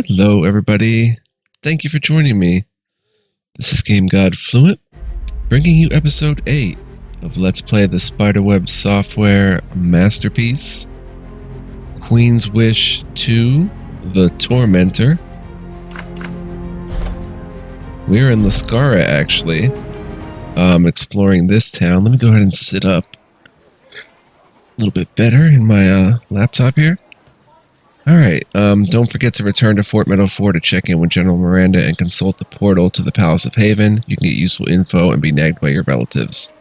Hello, everybody. Thank you for joining me. This is Game God Fluent, bringing you episode 8 of Let's Play the Spiderweb Software masterpiece, Queen's Wish 2, The Tormentor. We're in Laskara, actually, exploring this town. Let me go ahead and sit up a little bit better in my laptop here. Alright, don't forget to return to Fort Meadow 4 to check in with General Miranda and consult the portal to the Palace of Haven. You can get useful info and be nagged by your relatives.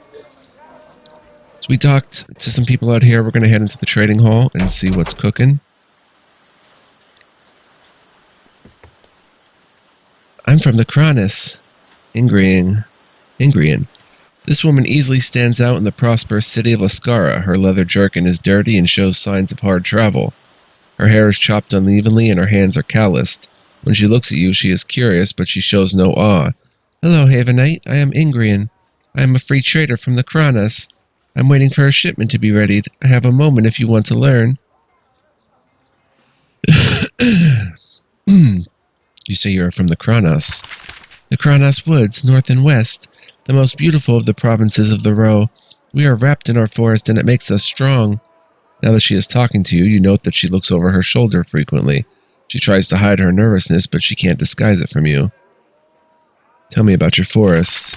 So we talked to some people out here. We're going to head into the trading hall and see what's cooking. I'm from the Chronos. Ingrian. This woman easily stands out in the prosperous city of Laskara. Her leather jerkin is dirty and shows signs of hard travel. Her hair is chopped unevenly and her hands are calloused. When she looks at you, she is curious, but she shows no awe. Hello, Havenite. I am Ingrian. I am a free trader from the Chronos. I'm waiting for a shipment to be readied. I have a moment if you want to learn. You say you are from the Chronos. The Chronos Woods, north and west, the most beautiful of the provinces of the Row. We are wrapped in our forest and it makes us strong. Now that she is talking to you, you note that she looks over her shoulder frequently. She tries to hide her nervousness, but she can't disguise it from you. Tell me about your forest.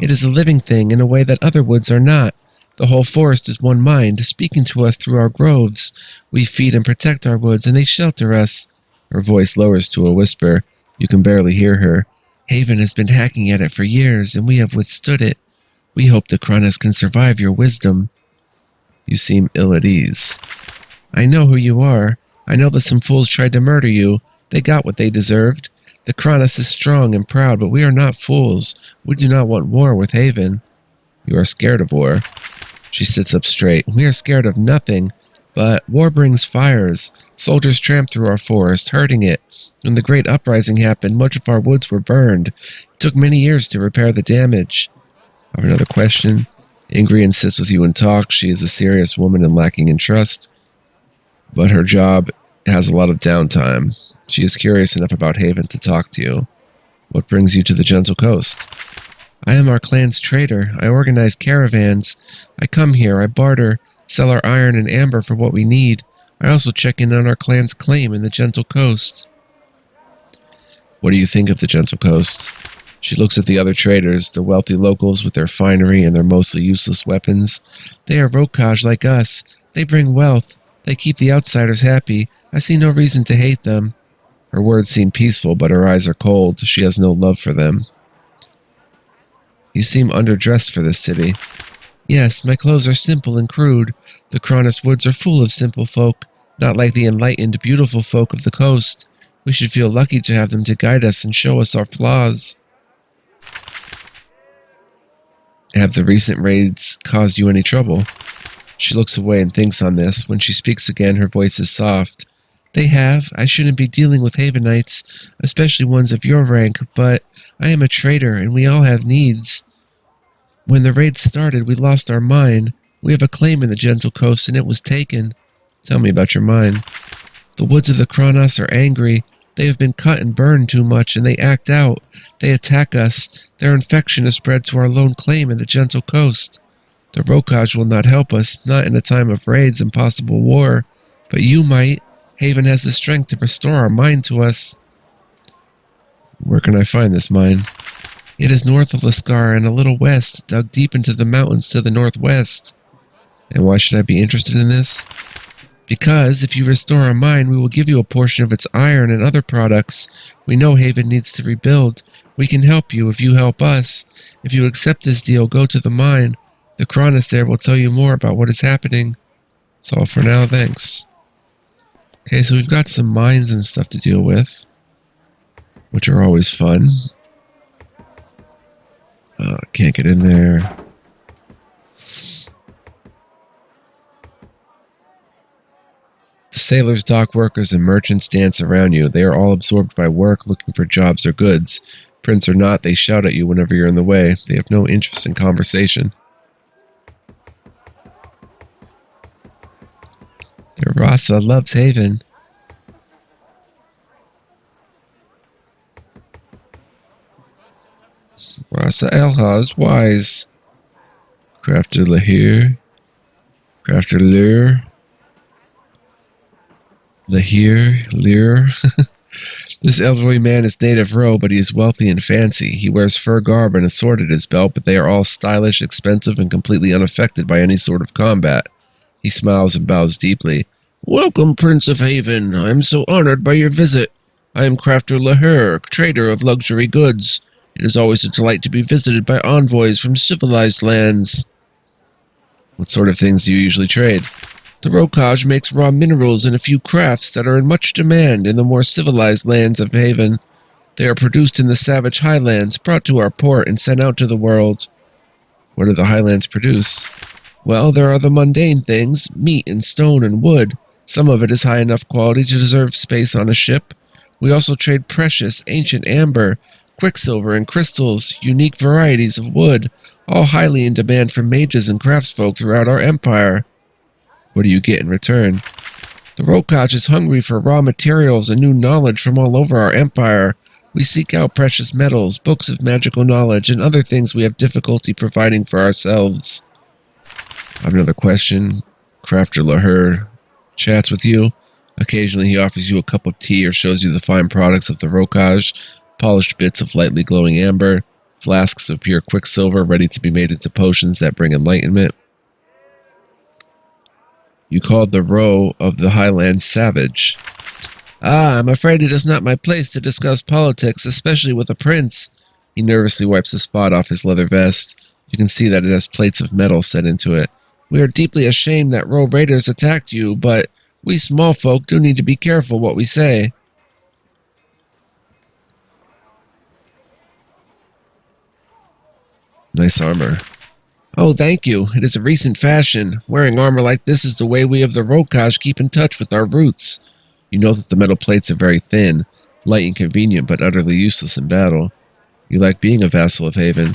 It is a living thing in a way that other woods are not. The whole forest is one mind, speaking to us through our groves. We feed and protect our woods, and they shelter us. Her voice lowers to a whisper. You can barely hear her. Haven has been hacking at it for years, and we have withstood it. We hope the Chronos can survive your wisdom. You seem ill at ease. I know who you are. I know that some fools tried to murder you. They got what they deserved. The Chronos is strong and proud, but we are not fools. We do not want war with Haven. You are scared of war. She sits up straight. We are scared of nothing, but war brings fires. Soldiers tramped through our forest, hurting it. When the Great Uprising happened, much of our woods were burned. It took many years to repair the damage. I have another question. Ingrian sits with you and talks. She is a serious woman and lacking in trust, but her job has a lot of downtime. She is curious enough about Haven to talk to you. What brings you to the Gentle Coast? I am our clan's trader. I organize caravans. I come here, I barter, sell our iron and amber for what we need. I also check in on our clan's claim in the Gentle Coast. What do you think of the Gentle Coast? She looks at the other traders, the wealthy locals with their finery and their mostly useless weapons. They are Rokaj like us. They bring wealth. They keep the outsiders happy. I see no reason to hate them. Her words seem peaceful, but her eyes are cold. She has no love for them. You seem underdressed for this city. Yes, my clothes are simple and crude. The Chronos Woods are full of simple folk, not like the enlightened, beautiful folk of the coast. We should feel lucky to have them to guide us and show us our flaws. Have the recent raids caused you any trouble? She looks away and thinks on this. When she speaks again, her voice is soft. They have. I shouldn't be dealing with Havenites, especially ones of your rank, but I am a trader and we all have needs. When the raids started, we lost our mine. We have a claim in the Gentle Coast and it was taken. Tell me about your mine. The woods of the Chronos are angry. They have been cut and burned too much, and they act out. They attack us. Their infection has spread to our lone claim in the Gentle Coast. The Rokaj will not help us, not in a time of raids and possible war. But you might. Haven has the strength to restore our mine to us. Where can I find this mine? It is north of Laskara and a little west, dug deep into the mountains to the northwest. And why should I be interested in this? Because if you restore our mine, we will give you a portion of its iron and other products. We know Haven needs to rebuild. We can help you if you help us. If you accept this deal, go to the mine. The Chronos there will tell you more about what is happening. That's all for now, thanks. Okay, so we've got some mines and stuff to deal with, which are always fun. Can't get in there. The sailors, dock workers, and merchants dance around you. They are all absorbed by work, looking for jobs or goods. Prince or not, they shout at you whenever you're in the way. They have no interest in conversation. The Rasa loves Haven. Rasa Elhaz, wise. Crafter Lahir. Crafter Lure. Lahir. Lear. This elderly man is native Ro, but he is wealthy and fancy. He wears fur garb and a sword at his belt, but they are all stylish, expensive, and completely unaffected by any sort of combat. He smiles and bows deeply. Welcome, Prince of Haven. I am so honored by your visit. I am Crafter Lahir, trader of luxury goods. It is always a delight to be visited by envoys from civilized lands. What sort of things do you usually trade? The Rokaj makes raw minerals and a few crafts that are in much demand in the more civilized lands of Haven. They are produced in the savage highlands, brought to our port, and sent out to the world. What do the highlands produce? Well, there are the mundane things, meat and stone and wood. Some of it is high enough quality to deserve space on a ship. We also trade precious, ancient amber, quicksilver, and crystals, unique varieties of wood, all highly in demand for mages and craftsfolk throughout our empire. What do you get in return? The Rokaj is hungry for raw materials and new knowledge from all over our empire. We seek out precious metals, books of magical knowledge, and other things we have difficulty providing for ourselves. I have another question. Crafter Lahir chats with you. Occasionally he offers you a cup of tea or shows you the fine products of the Rokaj, polished bits of lightly glowing amber, flasks of pure quicksilver ready to be made into potions that bring enlightenment. You called the Ro of the Highlands savage. Ah, I'm afraid it is not my place to discuss politics, especially with a prince. He nervously wipes the spot off his leather vest. You can see that it has plates of metal set into it. We are deeply ashamed that Ro raiders attacked you, but we small folk do need to be careful what we say. Nice armor. Oh, thank you. It is a recent fashion. Wearing armor like this is the way we of the Rokaj keep in touch with our roots. You know that the metal plates are very thin, light and convenient, but utterly useless in battle. You like being a vassal of Haven.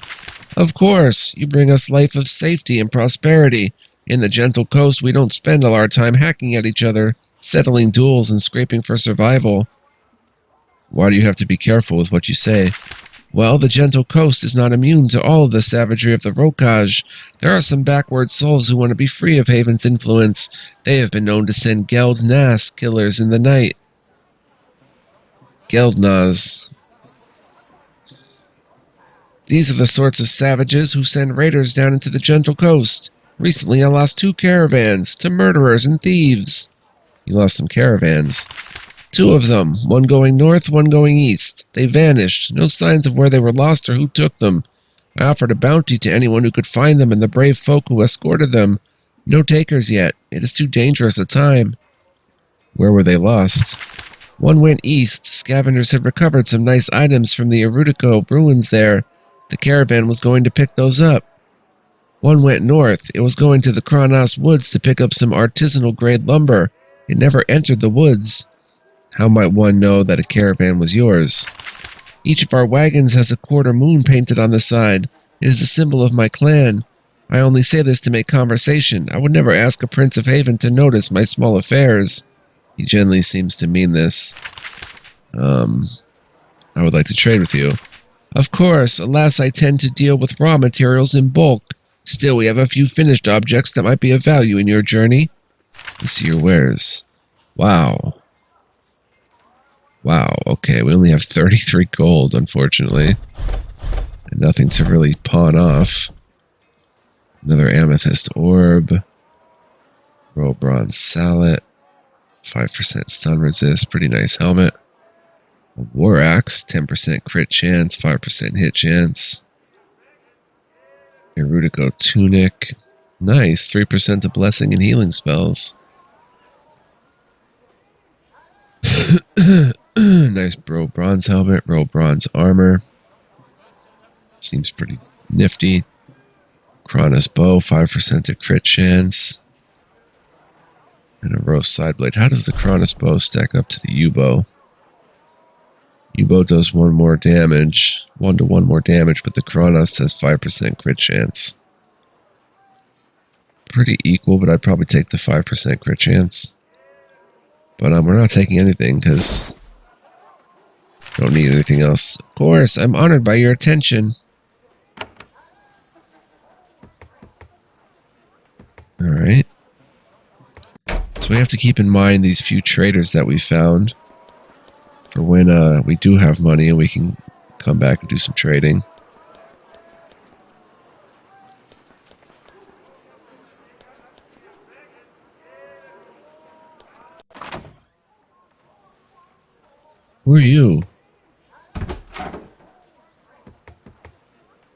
Of course, you bring us life of safety and prosperity. In the gentle coast, we don't spend all our time hacking at each other, settling duels and scraping for survival. Why do you have to be careful with what you say? Well, the gentle coast is not immune to all of the savagery of the Rokaj. There are some backward souls who want to be free of Haven's influence. They have been known to send Geldnas killers in the night. Geldnas. These are the sorts of savages who send raiders down into the gentle coast. Recently, I lost 2 caravans to murderers and thieves. You lost some caravans. 2 of them, one going north, one going east. They vanished, no signs of where they were lost or who took them. I offered a bounty to anyone who could find them and the brave folk who escorted them. No takers yet. It is too dangerous a time. Where were they lost? One went east. Scavengers had recovered some nice items from the Erudiko ruins there. The caravan was going to pick those up. One went north. It was going to the Chronos Woods to pick up some artisanal-grade lumber. It never entered the woods. How might one know that a caravan was yours? Each of our wagons has a quarter moon painted on the side. It is a symbol of my clan. I only say this to make conversation. I would never ask a Prince of Haven to notice my small affairs. He generally seems to mean this. I would like to trade with you. Of course, alas, I tend to deal with raw materials in bulk. Still, we have a few finished objects that might be of value in your journey. Let me see your wares. Wow. Wow, okay, we only have 33 gold, unfortunately. And nothing to really pawn off. Another amethyst orb. Row bronze sallet. 5% stun resist, pretty nice helmet. A war axe, 10% crit chance, 5% hit chance. Erudiko tunic. Nice, 3% of blessing and healing spells. Nice bronze helmet, bronze armor. Seems pretty nifty. Chronos bow, 5% to crit chance. And a row side blade. How does the Chronos bow stack up to the U-bow? U-bow does 1 more damage. 1 to 1 more damage, but the Chronos has 5% crit chance. Pretty equal, but I'd probably take the 5% crit chance. But we're not taking anything, because don't need anything else. Of course, I'm honored by your attention. Alright. So we have to keep in mind these few traders that we found for when we do have money and we can come back and do some trading. Who are you?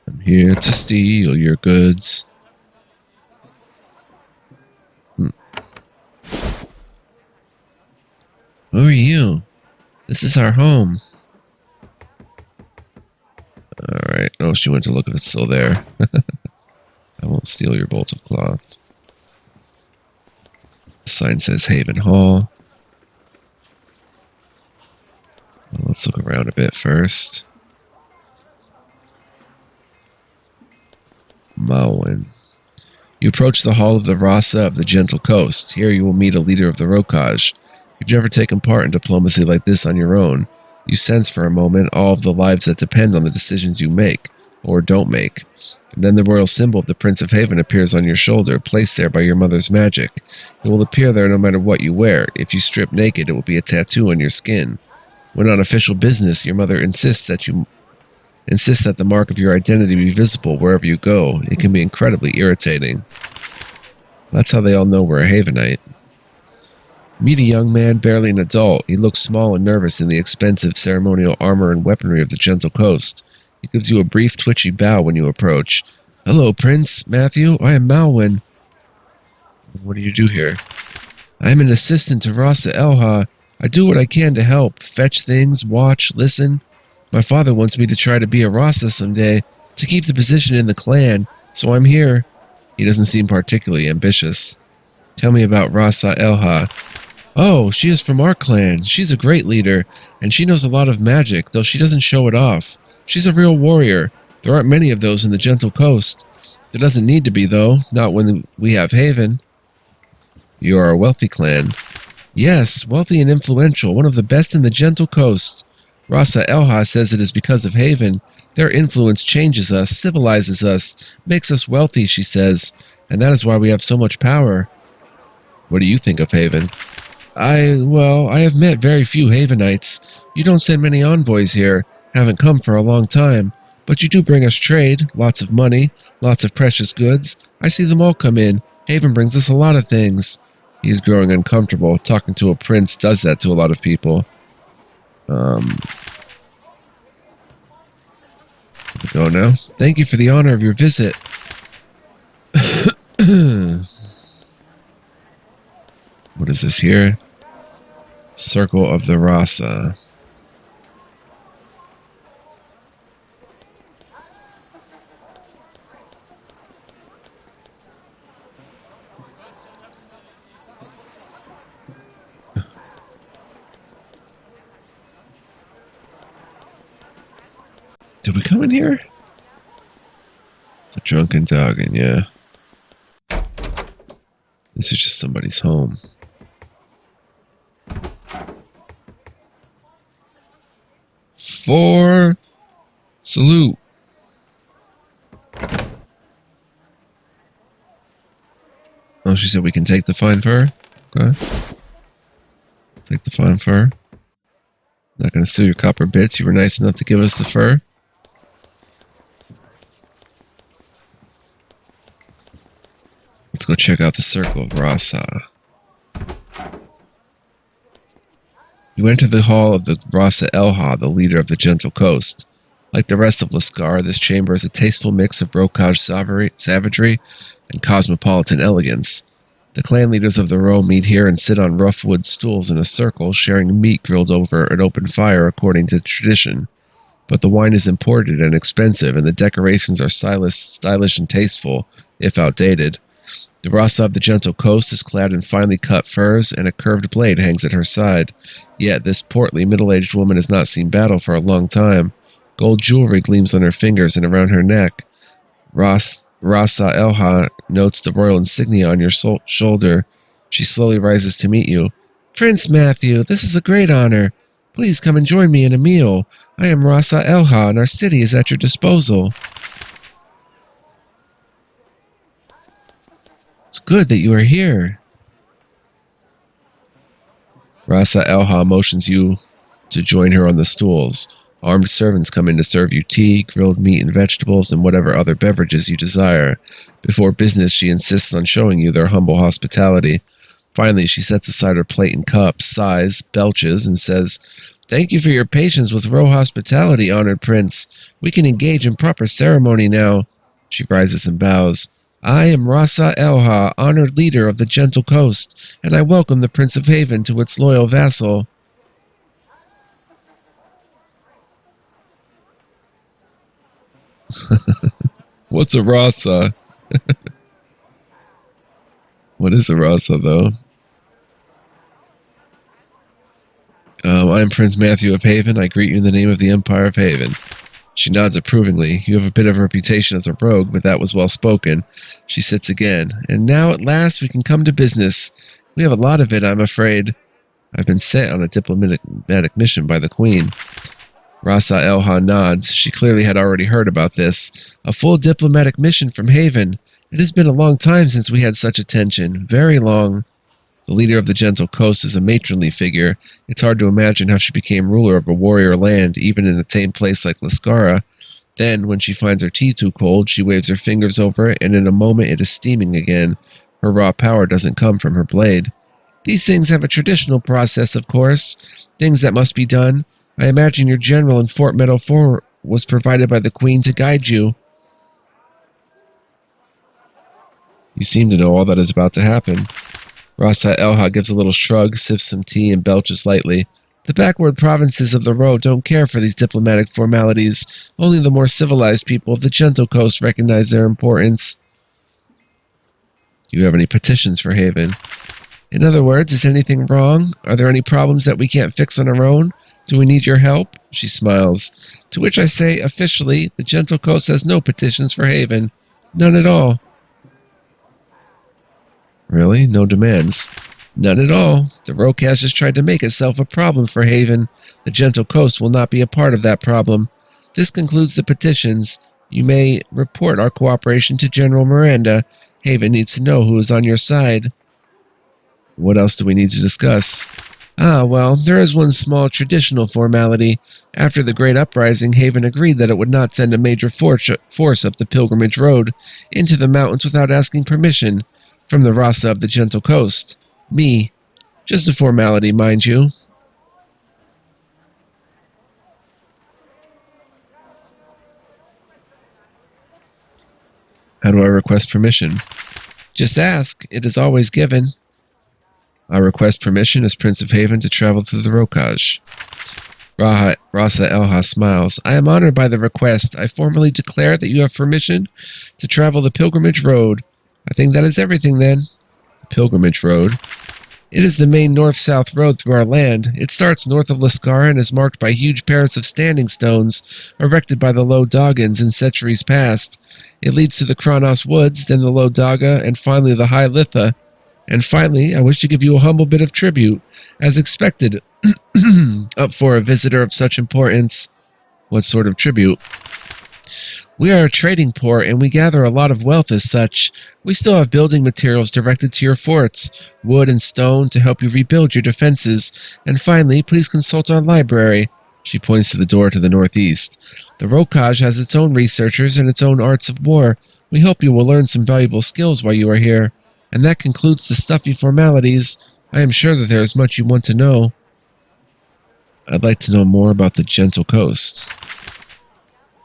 I'm here to steal your goods. Who are you? This is our home. Alright. Oh, she went to look if it's still there. I won't steal your bolt of cloth. The sign says Haven Hall. Well, let's look around a bit first. Malwyn. You approach the Hall of the Rasa of the Gentle Coast. Here you will meet a leader of the Rokaj. You've never taken part in diplomacy like this on your own. You sense for a moment all of the lives that depend on the decisions you make, or don't make. And then the royal symbol of the Prince of Haven appears on your shoulder, placed there by your mother's magic. It will appear there no matter what you wear. If you strip naked, it will be a tattoo on your skin. When on official business, your mother insists that the mark of your identity be visible wherever you go. It can be incredibly irritating. That's how they all know we're a Havenite. Meet a young man, barely an adult. He looks small and nervous in the expensive ceremonial armor and weaponry of the Gentle Coast. He gives you a brief, twitchy bow when you approach. Hello, Prince Matthew. I am Malwyn. What do you do here? I am an assistant to Rasa Elha. I do what I can to help. Fetch things, watch, listen. My father wants me to try to be a Rasa someday, to keep the position in the clan, so I'm here. He doesn't seem particularly ambitious. Tell me about Rasa Elha. Oh, she is from our clan. She's a great leader, and she knows a lot of magic, though she doesn't show it off. She's a real warrior. There aren't many of those in the Gentle Coast. There doesn't need to be, though, not when we have Haven. You are a wealthy clan. Yes, wealthy and influential, one of the best in the Gentle Coast. Rasa Elha says it is because of Haven. Their influence changes us, civilizes us, makes us wealthy, she says, and that is why we have so much power. What do you think of Haven? I have met very few Havenites. You don't send many envoys here, haven't come for a long time, but you do bring us trade, lots of money, lots of precious goods. I see them all come in. Haven brings us a lot of things. He is growing uncomfortable. Talking to a prince does that to a lot of people. Go now. Thank you for the honor of your visit. What is this here? Circle of the Rasa. Did we come in here? It's a drunken dog, and yeah. This is just somebody's home. For salute. Oh, she said we can take the fine fur? Okay. Take the fine fur. Not gonna steal your copper bits. You were nice enough to give us the fur. Let's go check out the Circle of Rasa. You enter the hall of the Rasa Elha, the leader of the Gentle Coast. Like the rest of Laskara, this chamber is a tasteful mix of Rokaj savagery and cosmopolitan elegance. The clan leaders of the row meet here and sit on rough wood stools in a circle, sharing meat grilled over an open fire according to tradition. But the wine is imported and expensive, and the decorations are stylish and tasteful, if outdated. The Rasa of the Gentle Coast is clad in finely cut furs, and a curved blade hangs at her side. Yet this portly, middle-aged woman has not seen battle for a long time. Gold jewelry gleams on her fingers and around her neck. Rasa Elha notes the royal insignia on your shoulder. She slowly rises to meet you. Prince Matthew, this is a great honor. Please come and join me in a meal. I am Rasa Elha, and our city is at your disposal. Good that you are here. Rasa Elha motions you to join her on the stools. Armed servants come in to serve you tea, grilled meat and vegetables, and whatever other beverages you desire. Before business, she insists on showing you their humble hospitality. Finally, she sets aside her plate and cup, sighs, belches, and says, "Thank you for your patience with Ro hospitality, honored prince. We can engage in proper ceremony now." She rises and bows. "I am Rasa Elha, honored leader of the Gentle Coast, and I welcome the Prince of Haven to its loyal vassal." What's a Rasa? What is a Rasa, though? I'm Prince Matthew of Haven. I greet you in the name of the Empire of Haven. She nods approvingly. You have a bit of a reputation as a rogue, but that was well spoken. She sits again. And now at last we can come to business. We have a lot of it, I'm afraid. I've been sent on a diplomatic mission by the Queen. Rasa Elha nods. She clearly had already heard about this. A full diplomatic mission from Haven. It has been a long time since we had such attention. Very long. The leader of the Gentle Coast is a matronly figure. It's hard to imagine how she became ruler of a warrior land, even in a tame place like Laskara. Then, when she finds her tea too cold, she waves her fingers over it, and in a moment it is steaming again. Her raw power doesn't come from her blade. These things have a traditional process, of course. Things that must be done. I imagine your general in Fort Meadow 4 was provided by the Queen to guide you. You seem to know all that is about to happen. Rasa Elha gives a little shrug, sips some tea, and belches lightly. The backward provinces of the Ro don't care for these diplomatic formalities. Only the more civilized people of the Gentle Coast recognize their importance. Do you have any petitions for Haven? In other words, is anything wrong? Are there any problems that we can't fix on our own? Do we need your help? She smiles. To which I say, officially, the Gentle Coast has no petitions for Haven. None at all. Really? No demands? None at all. The Rokaj has tried to make itself a problem for Haven. The Gentle Coast will not be a part of that problem. This concludes the petitions. You may report our cooperation to General Miranda. Haven needs to know who is on your side. What else do we need to discuss? Well, there is one small traditional formality. After the Great Uprising, Haven agreed that it would not send a major force up the Pilgrimage Road into the mountains without asking permission from the Rasa of the Gentle Coast. Me. Just a formality, mind you. How do I request permission? Just ask. It is always given. I request permission as Prince of Haven to travel through the Rokaj. Rasa Elha smiles. I am honored by the request. I formally declare that you have permission to travel the Pilgrimage Road. I think that is everything then. The Pilgrimage Road. It is the main north-south road through our land. It starts north of Laskara and is marked by huge pairs of standing stones erected by the Low Doggins in centuries past. It leads to the Chronos Woods, then the Low Daga, and finally the High Litha. And finally, I wish to give you a humble bit of tribute, as expected, up for a visitor of such importance. What sort of tribute? We are a trading port, and we gather a lot of wealth as such. We still have building materials directed to your forts, wood and stone to help you rebuild your defenses. And finally, please consult our library. She points to the door to the northeast. The Rokaj has its own researchers and its own arts of war. We hope you will learn some valuable skills while you are here. And that concludes the stuffy formalities. I am sure that there is much you want to know. I'd like to know more about the Gentle Coast.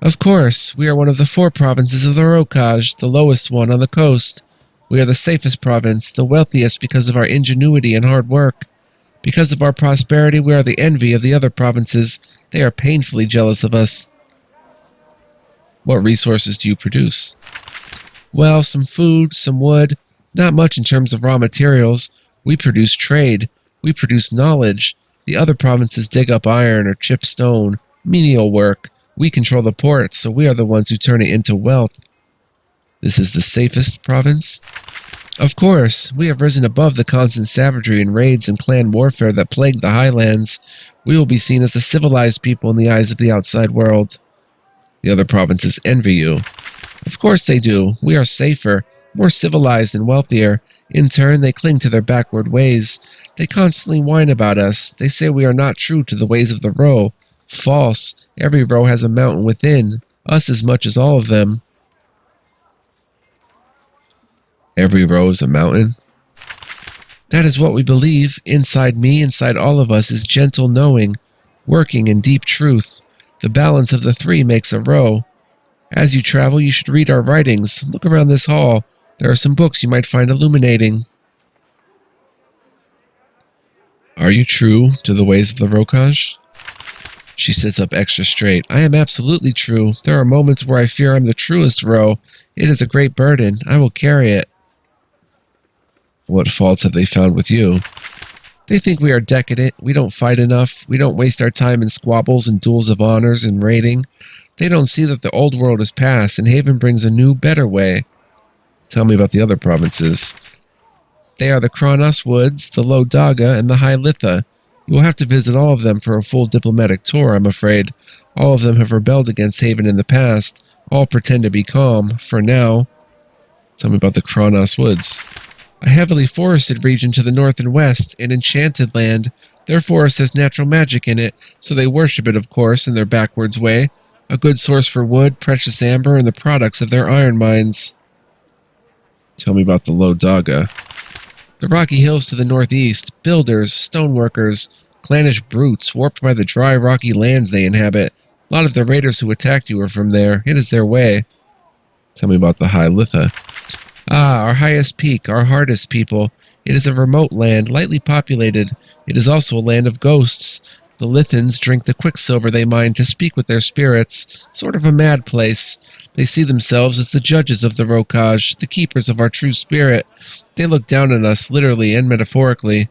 Of course, we are one of the 4 provinces of the Rokaj, the lowest one on the coast. We are the safest province, the wealthiest because of our ingenuity and hard work. Because of our prosperity, we are the envy of the other provinces. They are painfully jealous of us. What resources do you produce? Well, some food, some wood. Not much in terms of raw materials. We produce trade. We produce knowledge. The other provinces dig up iron or chip stone. Menial work. We control the ports, so we are the ones who turn it into wealth. This is the safest province? Of course. We have risen above the constant savagery and raids and clan warfare that plagued the highlands. We will be seen as the civilized people in the eyes of the outside world. The other provinces envy you. Of course they do. We are safer. more civilized and wealthier. In turn, they cling to their backward ways. They constantly whine about us. They say we are not true to the ways of the Ro. False. Every Ro has a mountain within, us as much as all of them. Every Ro is a mountain? That is what we believe. Inside me, inside all of us, is gentle knowing, working in deep truth. The balance of the three makes a Ro. As you travel, you should read our writings. Look around this hall. There are some books you might find illuminating. Are you true to the ways of the Rokaj? She sits up extra straight. I am absolutely true. There are moments where I fear I'm the truest Ro. It is a great burden. I will carry it. What faults have they found with you? They think we are decadent. We don't fight enough. We don't waste our time in squabbles and duels of honors and raiding. They don't see that the old world is past and Haven brings a new, better way. Tell me about the other provinces. They are the Chronos Woods, the Low Daga, and the High Litha. You will have to visit all of them for a full diplomatic tour, I'm afraid. All of them have rebelled against Haven in the past. All pretend to be calm, for now. Tell me about the Chronos Woods. A heavily forested region to the north and west, an enchanted land. Their forest has natural magic in it, so they worship it, of course, in their backwards way. A good source for wood, precious amber, and the products of their iron mines. Tell me about the Low Daga. The rocky hills to the northeast, builders, stoneworkers, clannish brutes, warped by the dry, rocky lands they inhabit. A lot of the raiders who attacked you are from there. It is their way. Tell me about the High Litha. Ah, our highest peak, our hardest people. It is a remote land, lightly populated. It is also a land of ghosts. The Lithans drink the quicksilver they mine to speak with their spirits. Sort of a mad place. They see themselves as the judges of the Rokaj, the keepers of our true spirit. They look down on us, literally and metaphorically.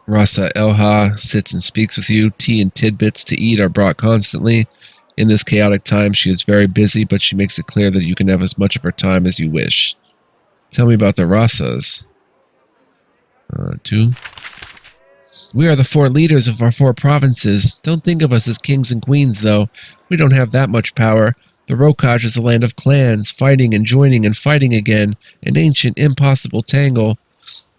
Rasa Elha sits and speaks with you. Tea and tidbits to eat are brought constantly. In this chaotic time, she is very busy, but she makes it clear that you can have as much of her time as you wish. Tell me about the Rasas. 2. We are the 4 leaders of our 4 provinces. Don't think of us as kings and queens, though. We don't have that much power. The Rokaj is a land of clans, fighting and joining and fighting again, an ancient, impossible tangle.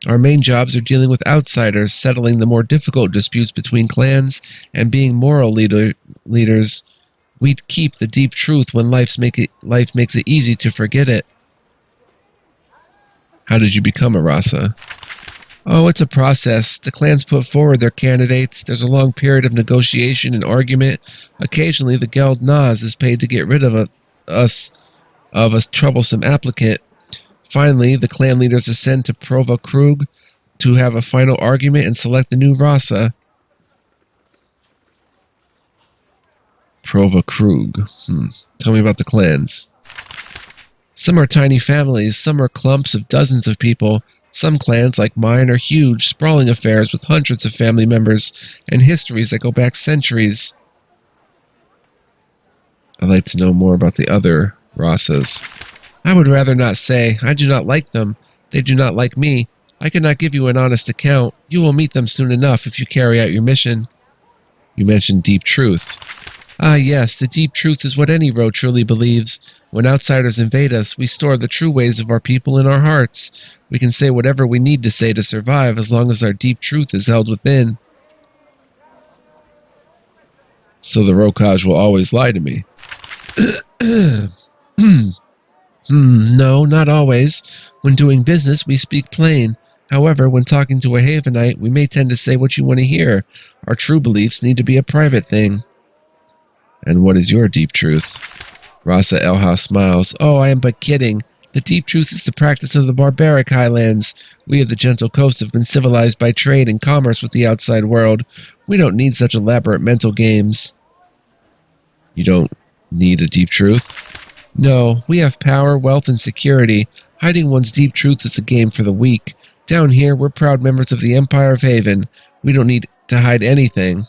Our main jobs are dealing with outsiders, settling the more difficult disputes between clans, and being moral leaders. We keep the deep truth when life makes it easy to forget it. How did you become a Rasa? Oh, it's a process. The clans put forward their candidates. There's a long period of negotiation and argument. Occasionally, the Geld Naz is paid to get rid of a troublesome applicant. Finally, the clan leaders ascend to Prova Krug to have a final argument and select the new Rasa. Prova Krug. Tell me about the clans. Some are tiny families, some are clumps of dozens of people. Some clans, like mine, are huge, sprawling affairs with hundreds of family members and histories that go back centuries. I'd like to know more about the other Rasas. I would rather not say. I do not like them. They do not like me. I cannot give you an honest account. You will meet them soon enough if you carry out your mission. You mentioned deep truth. Ah, yes, the deep truth is what any Ro truly believes. When outsiders invade us, we store the true ways of our people in our hearts. We can say whatever we need to say to survive as long as our deep truth is held within. So the Rokaj will always lie to me. No, not always. When doing business, we speak plain. However, when talking to a Havenite, we may tend to say what you want to hear. Our true beliefs need to be a private thing. And what is your deep truth? Rasa Elha smiles. Oh, I am but kidding. The deep truth is the practice of the barbaric highlands. We of the gentle coast have been civilized by trade and commerce with the outside world. We don't need such elaborate mental games. You don't need a deep truth? No, we have power, wealth, and security. Hiding one's deep truth is a game for the weak. Down here, we're proud members of the Empire of Haven. We don't need to hide anything.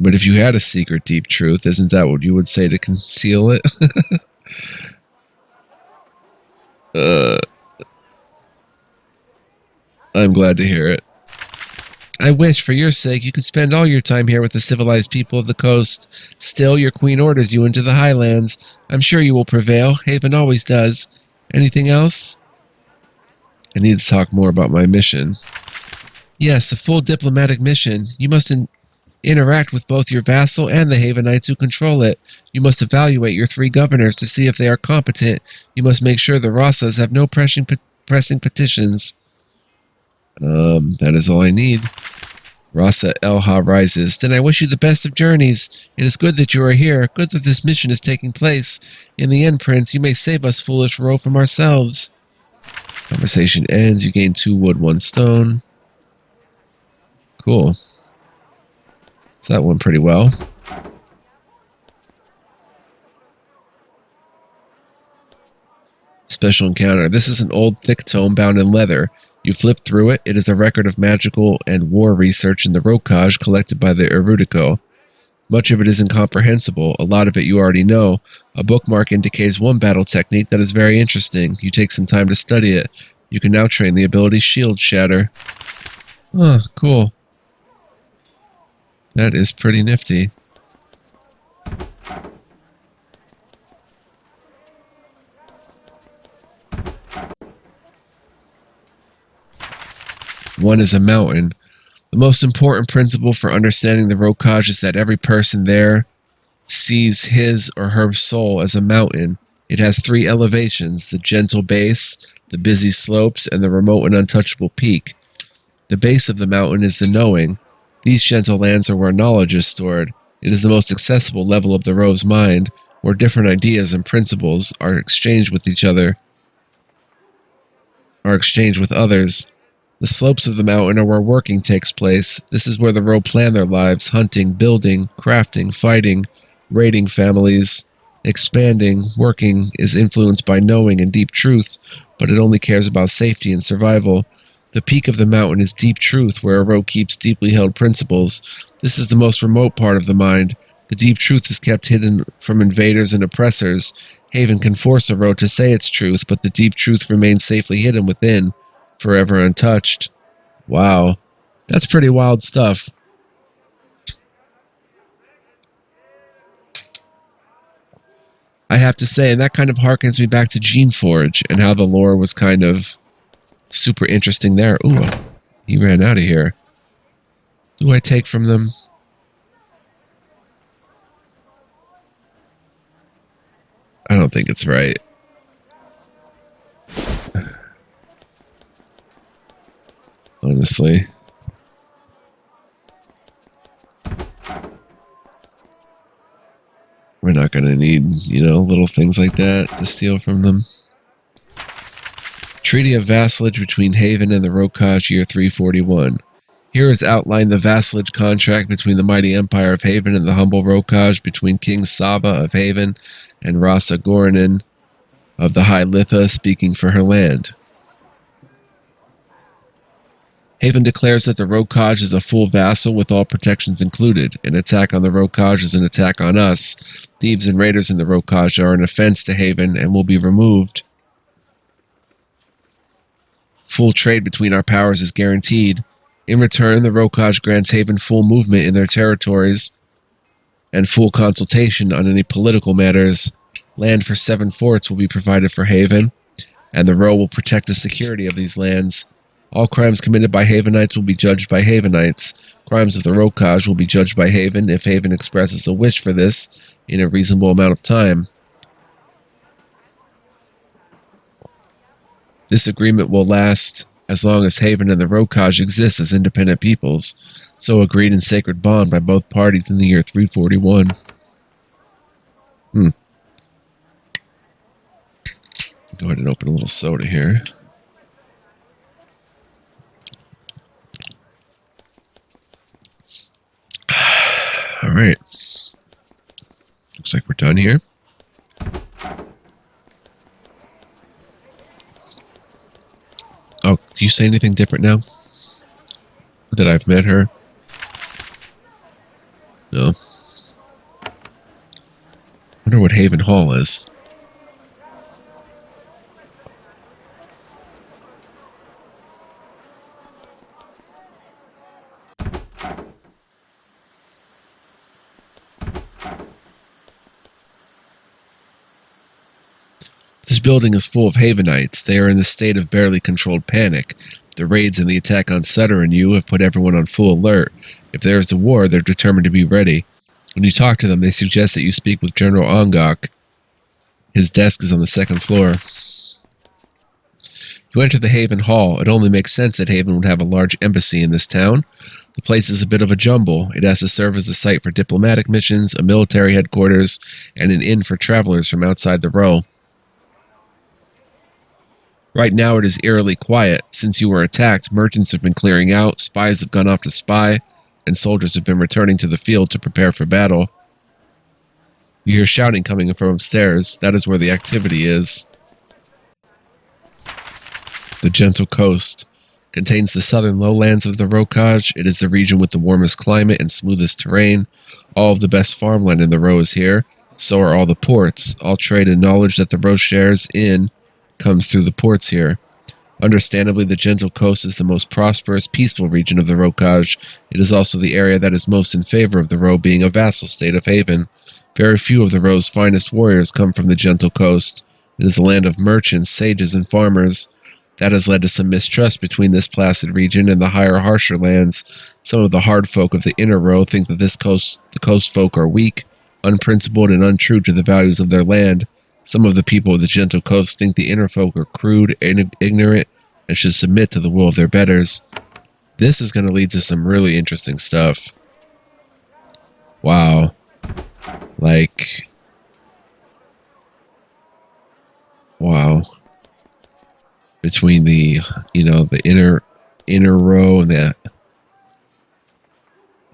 But if you had a secret deep truth, isn't that what you would say to conceal it? I'm glad to hear it. I wish, for your sake, you could spend all your time here with the civilized people of the coast. Still, your queen orders you into the highlands. I'm sure you will prevail. Haven always does. Anything else? I need to talk more about my mission. Yes, a full diplomatic mission. You must interact with both your vassal and the Havenites who control it. You must evaluate your 3 governors to see if they are competent. You must make sure the Rasas have no pressing petitions. That is all I need. Rasa Elha rises. Then I wish you the best of journeys. It is good that you are here. Good that this mission is taking place. In the end, Prince, you may save us, foolish Ro, from ourselves. Conversation ends. You gain 2 wood, 1 stone. Cool. So that went pretty well. Special encounter. This is an old thick tome bound in leather. You flip through it. It is a record of magical and war research in the Rokaj collected by the Erudiko. Much of it is incomprehensible. A lot of it you already know. A bookmark indicates one battle technique that is very interesting. You take some time to study it. You can now train the ability Shield Shatter. Oh, cool. That is pretty nifty. One is a mountain. The most important principle for understanding the Rokaj is that every person there sees his or her soul as a mountain. It has 3 elevations: the gentle base, the busy slopes, and the remote and untouchable peak. The base of the mountain is the knowing. These gentle lands are where knowledge is stored. It is the most accessible level of the Ro's mind, where different ideas and principles are exchanged with others. The slopes of the mountain are where working takes place. This is where the Ro plan their lives: hunting, building, crafting, fighting, raiding families, expanding. Working is influenced by knowing and deep truth, but it only cares about safety and survival. The peak of the mountain is deep truth, where a Ro keeps deeply held principles. This is the most remote part of the mind. The deep truth is kept hidden from invaders and oppressors. Haven can force a Ro to say its truth, but the deep truth remains safely hidden within, forever untouched. Wow. That's pretty wild stuff. I have to say, and that kind of harkens me back to Geneforge and how the lore was kind of super interesting there. Ooh, he ran out of here. Do I take from them? I don't think it's right. Honestly. We're not going to need, little things like that to steal from them. Treaty of Vassalage between Haven and the Rokaj, year 341. Here is outlined the vassalage contract between the mighty Empire of Haven and the humble Rokaj, between King Saba of Haven and Rasa Goranin of the High Litha, speaking for her land. Haven declares that the Rokaj is a full vassal with all protections included. An attack on the Rokaj is an attack on us. Thieves and raiders in the Rokaj are an offense to Haven and will be removed. Full trade between our powers is guaranteed. In return, the Rokaj grants Haven full movement in their territories and full consultation on any political matters. Land for 7 forts will be provided for Haven, and the Ro will protect the security of these lands. All crimes committed by Havenites will be judged by Havenites. Crimes of the Rokaj will be judged by Haven if Haven expresses a wish for this in a reasonable amount of time. This agreement will last as long as Haven and the Rokaj exist as independent peoples, so agreed in sacred bond by both parties in the year 341. Go ahead and open a little soda here. All right. Looks like we're done here. Oh, do you say anything different now that I've met her? No. Wonder what Haven Hall is. building is full of Havenites. They are in a state of barely controlled panic. The raids and the attack on Sutter and you have put everyone on full alert. If there is a war, they're determined to be ready. When you talk to them, they suggest that you speak with General Angok. His desk is on the second floor. You enter the Haven Hall. It only makes sense that Haven would have a large embassy in this town. The place is a bit of a jumble. It has to serve as a site for diplomatic missions, a military headquarters, and an inn for travelers from outside the row. Right now it is eerily quiet. Since you were attacked, merchants have been clearing out, spies have gone off to spy, and soldiers have been returning to the field to prepare for battle. You hear shouting coming from upstairs. That is where the activity is. The Gentle Coast contains the southern lowlands of the Rokaj. It is the region with the warmest climate and smoothest terrain. All of the best farmland in the row is here. So are all the ports. All trade and knowledge that the row shares in comes through the ports here. Understandably, the Gentle Coast is the most prosperous, peaceful region of the Rokaj. It is also the area that is most in favor of the row being a vassal state of Haven. Very few of the row's finest warriors come from the Gentle Coast. It is a land of merchants, sages, and farmers. That has led to some mistrust between this placid region and the higher, harsher lands. Some of the hard folk of the inner row think that the coast folk are weak, unprincipled, and untrue to the values of their land. Some of the people of the Gentle Coast think the inner folk are crude and ignorant and should submit to the will of their betters. This is going to lead to some really interesting stuff. Wow. Wow. Between the, the inner row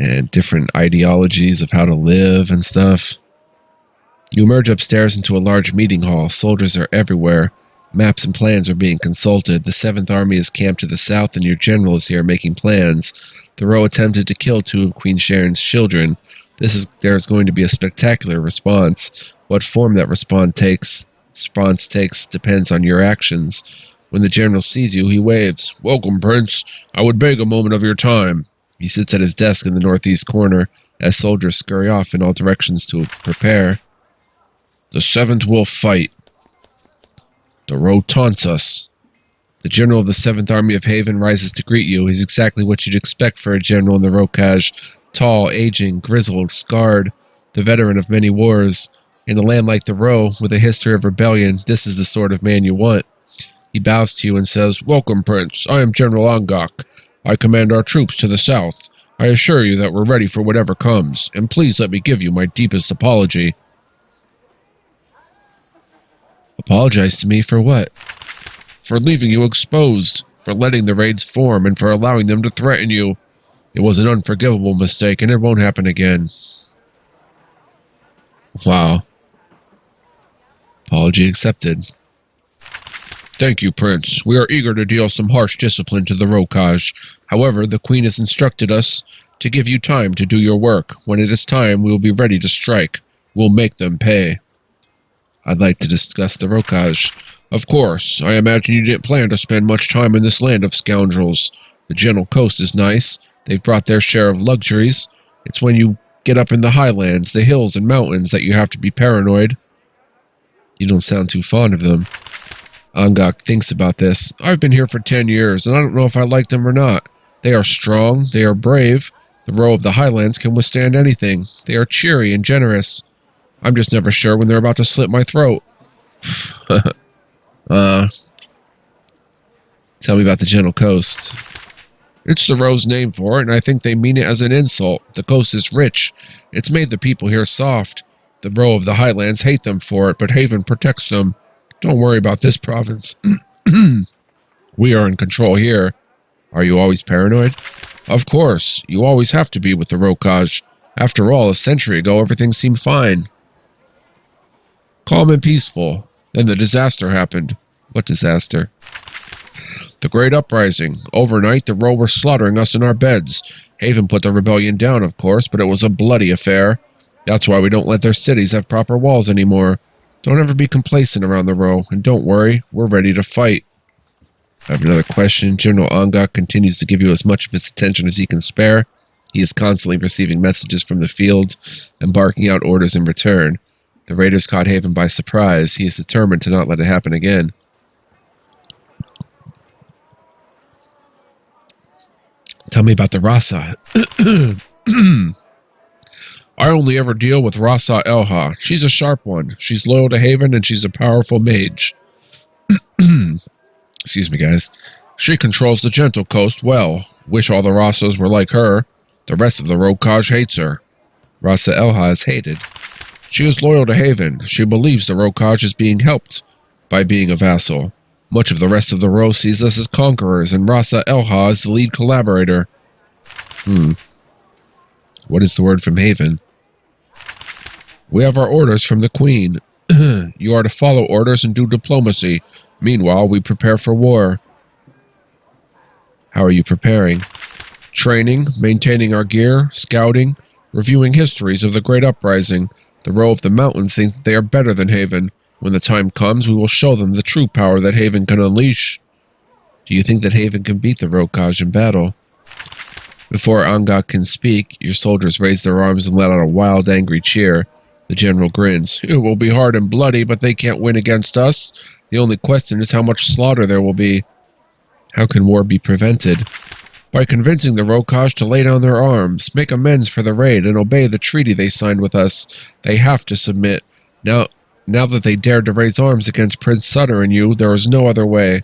and different ideologies of how to live and stuff. You emerge upstairs into a large meeting hall. Soldiers are everywhere. Maps and plans are being consulted. The 7th Army is camped to the south and your general is here making plans. The row attempted to kill 2 of Queen Sharon's children. There is going to be a spectacular response. What form that response takes depends on your actions. When the general sees you, he waves. "Welcome, Prince. I would beg a moment of your time." He sits at his desk in the northeast corner as soldiers scurry off in all directions to prepare. "The 7th will fight. The row taunts us." The general of the 7th Army of Haven rises to greet you. He's exactly what you'd expect for a general in the Rokaj. Tall, aging, grizzled, scarred, the veteran of many wars. In a land like the row, with a history of rebellion, this is the sort of man you want. He bows to you and says, "Welcome, Prince. I am General Angok. I command our troops to the south. I assure you that we're ready for whatever comes, and please let me give you my deepest apology." Apologize to me for what? "For leaving you exposed, for letting the raids form, and for allowing them to threaten you. It was an unforgivable mistake, and it won't happen again." Wow. Apology accepted. "Thank you, Prince. We are eager to deal some harsh discipline to the Rokaj. However, the Queen has instructed us to give you time to do your work. When it is time, we will be ready to strike. We'll make them pay." "I'd like to discuss the Rokaj." "Of course. I imagine you didn't plan to spend much time in this land of scoundrels. The Gentle Coast is nice. They've brought their share of luxuries. It's when you get up in the highlands, the hills and mountains, that you have to be paranoid." "You don't sound too fond of them." Angok thinks about this. "I've been here for 10 years, and I don't know if I like them or not. They are strong, they are brave. The row of the highlands can withstand anything. They are cheery and generous. I'm just never sure when they're about to slit my throat." Tell me about the Gentle Coast. "It's the row's name for it, and I think they mean it as an insult. The coast is rich. It's made the people here soft. The row of the highlands hate them for it, but Haven protects them. Don't worry about this province. We are in control here." "Are you always paranoid?" "Of course. You always have to be with the Rokaj. After all, a century ago, everything seemed fine. Calm and peaceful. Then the disaster happened." "What disaster?" "The Great Uprising. Overnight, the row were slaughtering us in our beds. Haven put the rebellion down, of course, but it was a bloody affair. That's why we don't let their cities have proper walls anymore. Don't ever be complacent around the row, and don't worry, we're ready to fight." I have another question. General Angok continues to give you as much of his attention as he can spare. He is constantly receiving messages from the field and barking out orders in return. The raiders caught Haven by surprise. He is determined to not let it happen again. Tell me about the Rasa. I only ever deal with Rasa Elha. She's a sharp one. She's loyal to Haven, and she's a powerful mage. Excuse me, guys. She controls the Gentle Coast well. Wish all the Rasas were like her. The rest of the Rokaj hates her. Rasa Elha is hated. She is loyal to Haven. She believes the Rokaj is being helped by being a vassal. Much of the rest of the Ro sees us as conquerors, and Rasa Elha is the lead collaborator. What is the word from Haven? We have our orders from the Queen. You are to follow orders and do diplomacy. Meanwhile, we prepare for war. How are you preparing? Training, maintaining our gear, scouting, reviewing histories of the Great Uprising. The Ro of the Mountain think that they are better than Haven. When the time comes, we will show them the true power that Haven can unleash. Do you think that Haven can beat the Rokaj in battle? Before Anga can speak, your soldiers raise their arms and let out a wild, angry cheer. The general grins. It will be hard and bloody, but they can't win against us. The only question is how much slaughter there will be. How can war be prevented? By convincing the Rokaj to lay down their arms, make amends for the raid, and obey the treaty they signed with us. They have to submit. Now that they dared to raise arms against Prince Sutter and you, there is no other way.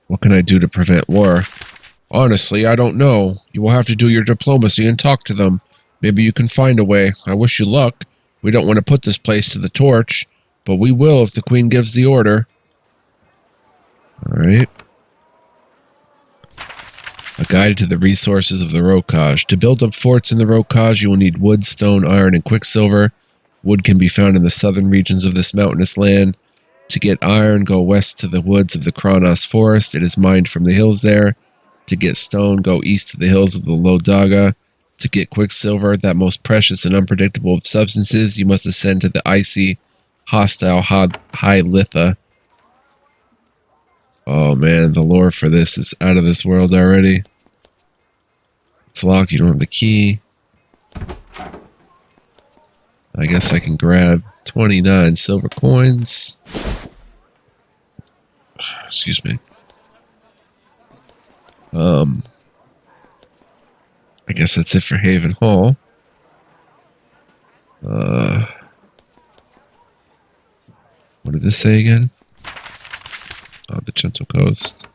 What can I do to prevent war? Honestly, I don't know. You will have to do your diplomacy and talk to them. Maybe you can find a way. I wish you luck. We don't want to put this place to the torch, but we will if the Queen gives the order. Alright. A guide to the resources of the Rokaj. To build up forts in the Rokaj, you will need wood, stone, iron, and quicksilver. Wood can be found in the southern regions of this mountainous land. To get iron, go west to the woods of the Chronos Forest. It is mined from the hills there. To get stone, go east to the hills of the Lodaga. To get quicksilver, that most precious and unpredictable of substances, you must ascend to the icy, hostile High Litha. Oh man, the lore for this is out of this world already. It's locked, you don't have the key. I guess I can grab 29 silver coins. Excuse me. I guess that's it for Haven Hall. What did this say again? Oh, the Gentle Coast.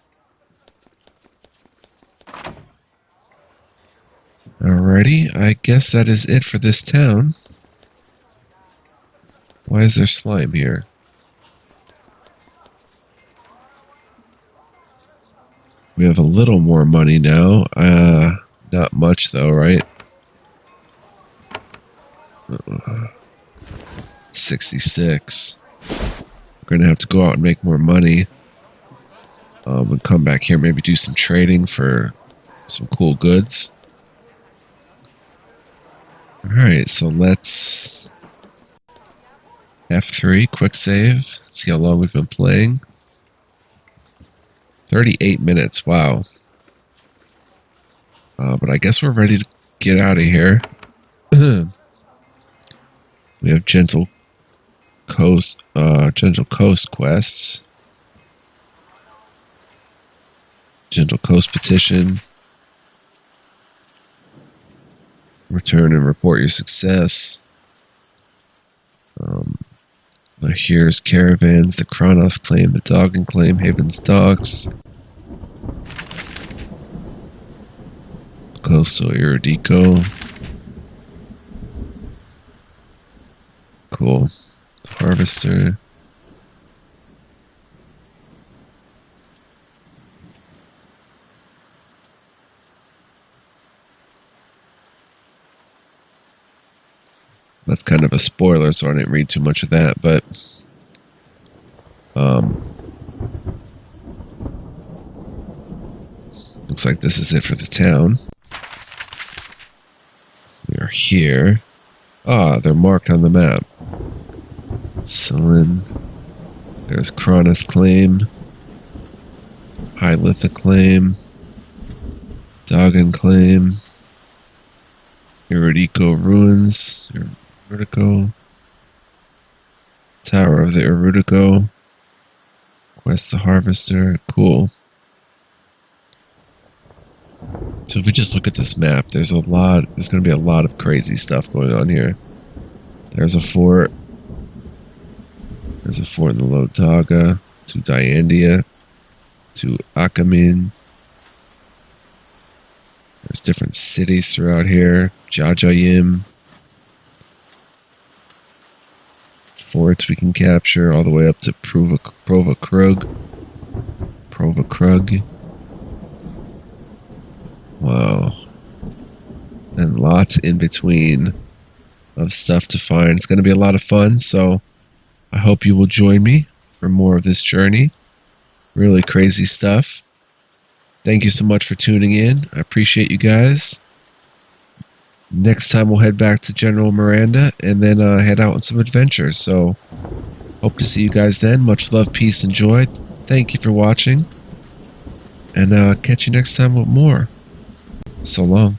Alrighty, I guess that is it for this town. Why is there slime here? We have a little more money now. Not much though, right? 66. We're gonna have to go out and make more money. And come back here, maybe do some trading for some cool goods. Alright, so let's F3, quick save. See how long we've been playing. 38 minutes, wow. But I guess we're ready to get out of here. We have Gentle Coast quests. Gentle Coast petition. Return and report your success. Here's caravans, the Chronos claim, the Doggin claim, Haven's docks. Coastal Iridico. Cool. Harvester. That's kind of a spoiler, so I didn't read too much of that, but looks like this is it for the town. We are here. Ah, they're marked on the map. Sullen. There's Chronos claim. High Litha claim. Doggin claim. Erudico Ruins. Erudico. Tower of the Erudico. Quest the Harvester. Cool. So if we just look at this map, there's going to be a lot of crazy stuff going on here. There's a fort. There's a fort in the Lotaga. To Diandia. To Akamin. There's different cities throughout here. Jajayim. Forts we can capture all the way up to Provakrug. Wow. And lots in between of stuff to find. It's going to be a lot of fun, so I hope you will join me for more of this journey. Really crazy stuff. Thank you so much for tuning in. I appreciate you guys. Next time we'll head back to General Miranda and then head out on some adventures. So hope to see you guys then. Much love, peace, and joy. Thank you for watching. And catch you next time with more. So long.